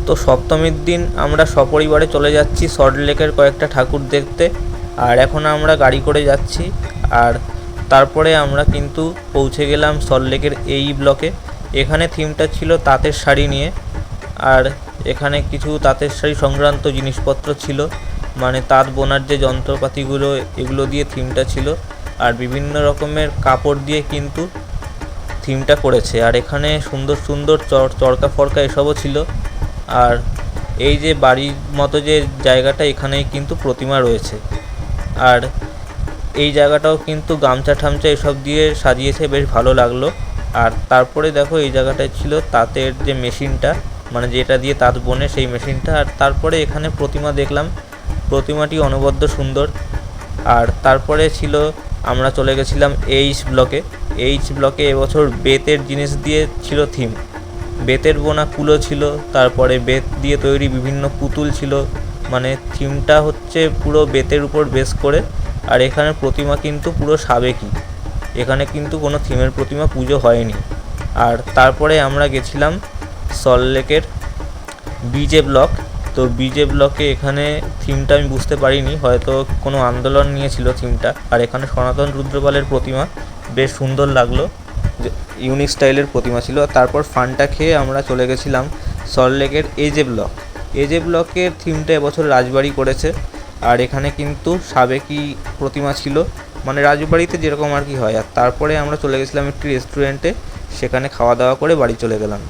তো সপ্তমীর দিন আমরা সপরিবারে চলে যাচ্ছি সল্টলেকের কয়েকটা ঠাকুর দেখতে। আর এখন আমরা গাড়ি করে যাচ্ছি। আর তারপরে আমরা কিন্তু পৌঁছে গেলাম সল্টলেকের এই ব্লকে। এখানে থিমটা ছিল তাঁতের শাড়ি নিয়ে। আর এখানে কিছু তাঁতের শাড়ি সংক্রান্ত জিনিসপত্র ছিল, মানে তাঁত বোনার যে যন্ত্রপাতিগুলো এগুলো দিয়ে থিমটা ছিল। আর বিভিন্ন রকমের কাপড় দিয়ে কিন্তু থিমটা করেছে। আর এখানে সুন্দর সুন্দর চরকা ফরকা এসবও ছিল। আর এই যে বাড়ির মতো যে জায়গাটা, এখানেই কিন্তু প্রতিমা রয়েছে। আর এই জায়গাটাও কিন্তু গামছা ঠামচা এসব দিয়ে সাজিয়েছে, বেশ ভালো লাগলো। আর তারপরে দেখো এই জায়গাটায় ছিল তাঁতের যে মেশিনটা, মানে যেটা দিয়ে তাঁত বোনে সেই মেশিনটা। আর তারপরে এখানে প্রতিমা দেখলাম, প্রতিমাটি অনবদ্য সুন্দর। আর তারপরে ছিল আমরা চলে গেছিলাম এইচ ব্লকে এবছর বেতের জিনিস দিয়ে ছিল থিম। বেতের বোনা কুলো ছিল, তারপরে বেত দিয়ে তৈরি বিভিন্ন পুতুল ছিল। মানে থিমটা হচ্ছে পুরো বেতের উপর বেস করে। আর এখানে প্রতিমা কিন্তু পুরো সাবেকি, এখানে কিন্তু কোনো থিমের প্রতিমা পুজো হয়নি। আর তারপরে আমরা গেছিলাম সল্টলেকের বিজে ব্লক। তো বিজে ব্লকে এখানে থিমটা আমি বুঝতে পারিনি, হয়তো কোনো আন্দোলন নিয়েছিল থিমটা। আর এখানে সনাতন রুদ্রপালের প্রতিমা বেশ সুন্দর লাগলো, ইউনিক স্টাইলের প্রতিমা ছিল। তারপর ফানটা খেয়ে আমরা চলে গেছিলাম সল্টলেকের এজে ব্লকের থিমটা এবছর রাজবাড়ি করেছে। আর এখানে কিন্তু সাবেকি প্রতিমা ছিল, মানে রাজবাড়িতে যেরকম আর কি হয়। আর তারপরে আমরা চলে গেছিলাম একটি রেস্টুরেন্টে, সেখানে খাওয়া দাওয়া করে বাড়ি চলে গেলাম।